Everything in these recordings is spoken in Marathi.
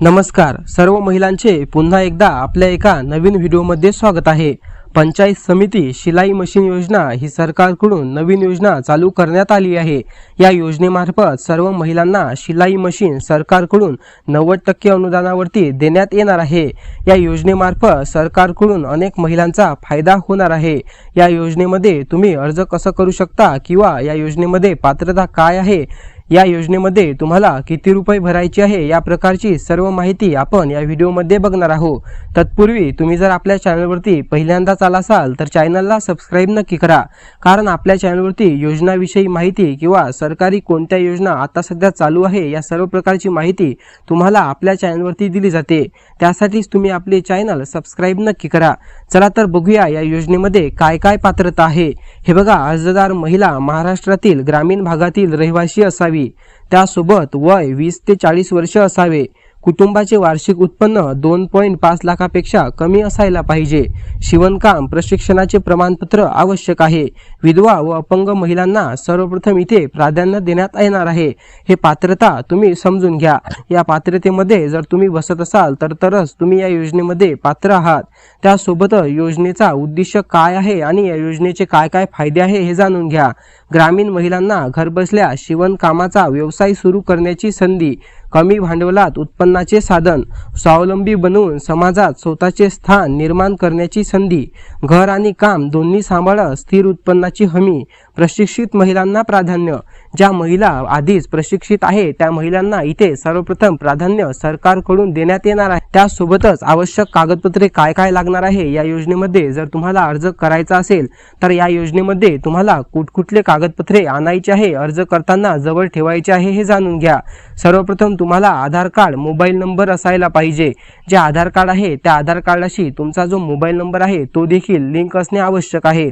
नमस्कार सर्व महिलांचे पुन्हा एकदा आपल्या एका नवीन व्हिडिओमध्ये स्वागत आहे। पंचायत समिती शिलाई मशीन योजना ही सरकारकडून नवीन योजना चालू करण्यात आली आहे। या योजनेमार्फत सर्व महिलांना शिलाई मशीन सरकारकडून 90% अनुदानावरती देण्यात येणार आहे। या योजनेमार्फत सरकारकडून अनेक महिलांचा फायदा होणार आहे। या योजनेमध्ये तुम्ही अर्ज कसा करू शकता किंवा या योजनेमध्ये पात्रता काय आहे, या योजनेमध्ये तुम्हाला किती रुपये भरायचे आहे, या प्रकारची सर्व माहिती आपण या व्हिडिओमध्ये बघणार आहोत। तत्पूर्वी तुम्ही जर आपल्या चॅनलवरती पहिल्यांदाच आला असाल तर चॅनलला सबस्क्राइब नक्की करा, कारण आपल्या चॅनलवरती योजनाविषयी माहिती किंवा सरकारी कोणत्या योजना आता सध्या चालू आहे या सर्व प्रकारची माहिती तुम्हाला आपल्या चॅनलवरती दिली जाते। त्यासाठीच तुम्ही आपले चॅनल सबस्क्राइब नक्की करा। चला तर बघूया या योजनेमध्ये काय काय पात्रता आहे। हे बघा, अर्जदार महिला महाराष्ट्रातील ग्रामीण भागातील रहिवासी असावी, त्यासोबत वय 20 ते 40 वर्ष असावे, कुटुंबाचे वार्षिक उत्पन्न 2.5 लाखापेक्षा कमी असायला पाहिजे, शिवणकाम प्रशिक्षणाचे प्रमाणपत्र आवश्यक आहे, विधवा व अपंग महिलांना सर्वप्रथम इथे प्राधान्य देण्यात येणार आहे। हे पात्रता तुम्ही समजून घ्या। या पात्रतेमध्ये जर तुम्ही बसत असाल तरच तुम्ही या योजनेमध्ये पात्र आहात। त्यासोबत योजनेचा उद्देश काय आहे आणि या योजनेचे काय काय फायदे आहे हे जाणून घ्या। ग्रामीण महिलांना घरबसल्या शिवणकामाचा व्यवसाय सुरू करण्याची संधी, कमी भांडवलात उत्पन्नाचे साधन, स्वावलंबी बनवून समाजात स्वतःचे स्थान निर्माण करण्याची संधी, घर आणि काम दोन्ही सांभाळत स्थिर उत्पन्नाची हमी, प्रशिक्षित महिलांना प्राधान्य। ज्या महिला आधीच प्रशिक्षित आहे त्या महिलांना इथे सर्वप्रथम प्राधान्य सरकारकडून देण्यात येणार आहे। त्यासोबतच आवश्यक कागदपत्रे काय काय लागणार आहे या योजनेमध्ये जर तुम्हाला अर्ज करायचा असेल तर या योजनेमध्ये तुम्हाला कुठकुठले कागदपत्रे आणायचे आहे, अर्ज करताना जवळ ठेवायचे आहे हे जाणून घ्या। सर्वप्रथम तुम्हाला आधार कार्ड, मोबाईल नंबर असायला पाहिजे। जे आधार कार्ड आहे त्या आधार कार्डाशी तुमचा जो मोबाईल नंबर आहे तो देखील लिंक असणे आवश्यक आहे।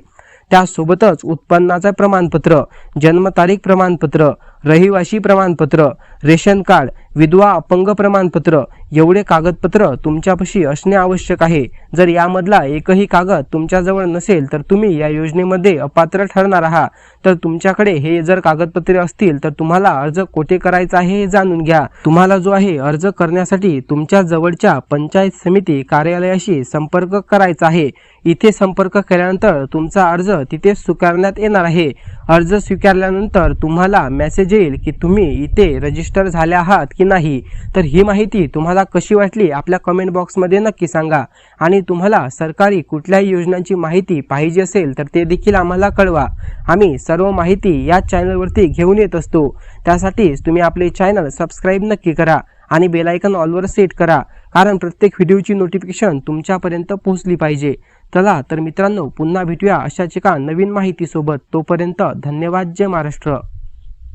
त्यासोबतच उत्पन्नाचे प्रमाणपत्र, जन्मतारीख प्रमाणपत्र, रहिवासी प्रमाणपत्र, रेशन कार्ड, विधवा अपंग प्रमाणपत्र एवढे कागदपत्र तुमच्यापाशी असणे आवश्यक आहे। जर यामधला एकही कागद तुमच्याजवळ नसेल तर तुम्ही या योजनेमध्ये अपात्र ठरणार आहात। तर तुमच्याकडे हे जर कागदपत्रे असतील तर तुम्हाला अर्ज कोठे करायचा आहे हे जाणून घ्या। तुम्हाला जो आहे अर्ज करण्यासाठी तुमच्या जवळच्या पंचायत समिती कार्यालयाशी संपर्क करायचा आहे। इथे संपर्क केल्यानंतर तुमचा अर्ज तिथे स्वीकारण्यात येणार आहे। अर्ज स्वीकारल्यानंतर तुम्हाला मेसेज येईल की तुम्ही इथे रजिस्टर झाले आहात की नाही। तर ही माहिती तुम्हाला कशी वाटली आपल्या कमेंट बॉक्समध्ये नक्की सांगा, आणि तुम्हाला सरकारी कुठल्याही योजनांची माहिती पाहिजे असेल तर ते देखील आम्हाला कळवा। आम्ही सर्व माहिती या चॅनलवरती घेऊन येत असतो। त्यासाठीच तुम्ही आपले चॅनल सबस्क्राइब नक्की करा आणि बेल आयकॉन ऑलवर सेट करा, कारण प्रत्येक व्हिडिओची नोटिफिकेशन तुमच्यापर्यंत पोहोचली पाहिजे। चला तर मित्रांनो, पुन्हा भेटूया अशाच एका नवीन माहितीसोबत। तोपर्यंत धन्यवाद। जय महाराष्ट्र।